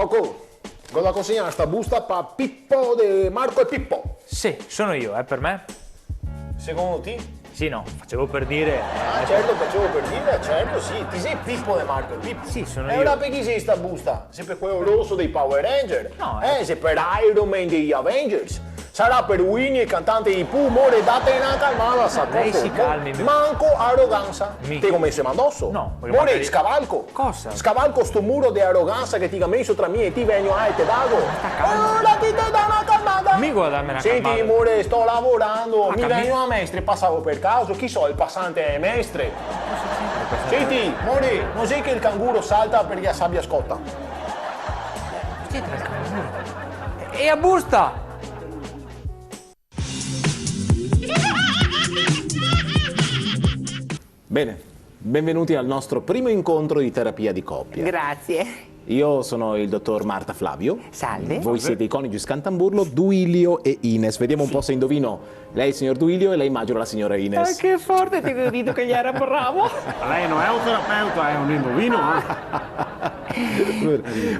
Coco, cosa consegna sta busta per Pippo di Marco e Pippo? Sì, sono io, per me? Secondo te? Sì, no, facevo per dire. Ah, certo, facevo per dire, certo, sì. Ti sei Pippo di Marco e Pippo? Sì, sono E io. ora per chi sei sta busta? Sempre quello rosso dei Power Ranger? No, se per Iron Man degli Avengers. Sarà per Winnie, il cantante di Pooh, more date una calmata, sa lei Coco. si calmi. Manco arroganza. Mica. Te come sei addosso? No, perché More, magari- scavalco. Cosa? Scavalco sto muro di arroganza che ti ha messo tra me e ti vengo a te dago. Ora ti do una calmata. Mi guarda darmi una Senti, calmata. amore, sto lavorando, mi capito. vengo a mestre, passavo per caso, chi so, il passante è mestre. Senti, amore, non sai che il canguro salta perché la sabbia scotta? E a busta! Bene, benvenuti al nostro primo incontro di terapia di coppia. Grazie. Io sono il dottor Marta Flavio. Salve. Voi siete i coniugi Scantamburlo, Duilio e Ines. Vediamo un po' se indovino. Lei il signor Duilio e lei immagino la signora Ines. Che forte ti ho capito che gli era bravo. Lei non è un terapeuta, è un indovino.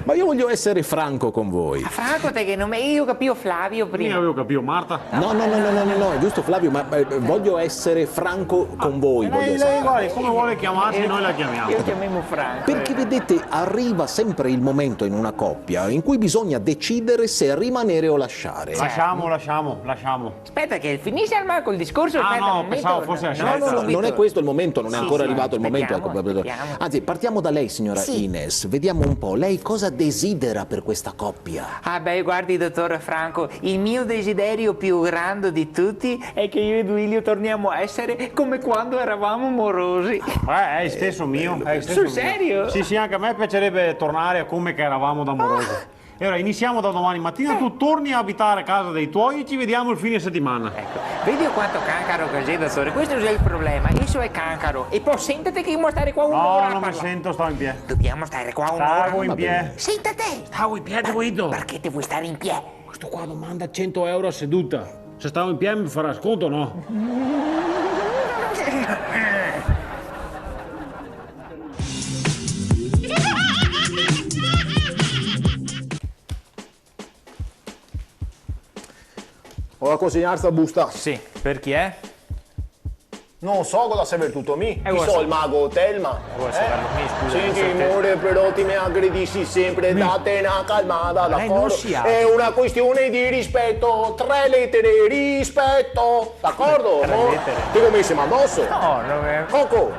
Ma io voglio essere franco con voi. Franco, te che non mi io capivo Flavio Io prima. avevo capito, Marta. No, è giusto Flavio, ma voglio essere franco con voi. voglio Lei, essere- guardi, come vuole chiamarsi, noi la chiamiamo. Io chiamiamo Franco. Perché vedete, arriva sempre il momento in una coppia in cui bisogna decidere se rimanere o lasciare. Lasciamo. Aspetta che finisce al Marco il discorso. Ah, aspetta no, un momento. pensavo fosse la No, scelta. no, Non è questo il momento, non è ancora sì, arrivato il momento. aspettiamo. Anzi, partiamo da lei, signora Sì. Ines. Vediamo un po', lei cosa desidera per questa coppia? Ah beh, guardi dottor Franco, il mio desiderio più grande di tutti è che io e Duilio torniamo a essere come quando eravamo morosi. È il stesso mio. È il stesso Sul mio. serio? Sì, anche a me piacerebbe tornare a come che eravamo da morosi. E ora iniziamo da domani mattina, tu torni a abitare a casa dei tuoi e ci vediamo il fine settimana. Ecco, vedi quanto cancaro così, dottore? Questo è il problema, isso è cancaro. E poi sentite che dobbiamo stare qua un'ora No, a non mi parlare. sento, sto in piedi. Dobbiamo stare qua un'ora. Stavo in piedi. Sentate! Stavo in piedi, Guido. Perché ti vuoi stare in piedi? Questo qua domanda 100 euro a seduta. Se stavo in piedi mi farà sconto o no? Ora consegnare sta busta. Sì, per chi è? Non so cosa serve tutto me. Chi vuoi so, il mago Telma. Vuoi saperlo me, scusa, Senti, non so te. amore, però ti mi aggredisci sempre, date una calmata, lei non d'accordo? si apre. È una questione di rispetto, 3 lettere, rispetto, d'accordo? 3 Mo- lettere. Ti come siamo addosso? No, non è... Coco,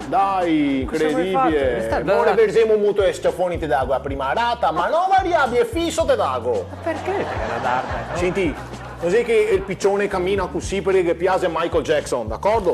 dai, Cosa vuoi incredibile. fare? Ora versiamo un mutuo e sciafoni te dago a prima rata, ma non variabile, fisso te dago. Perché te la darmi? No? Senti, così che il piccione cammina così perché piace Michael Jackson, d'accordo?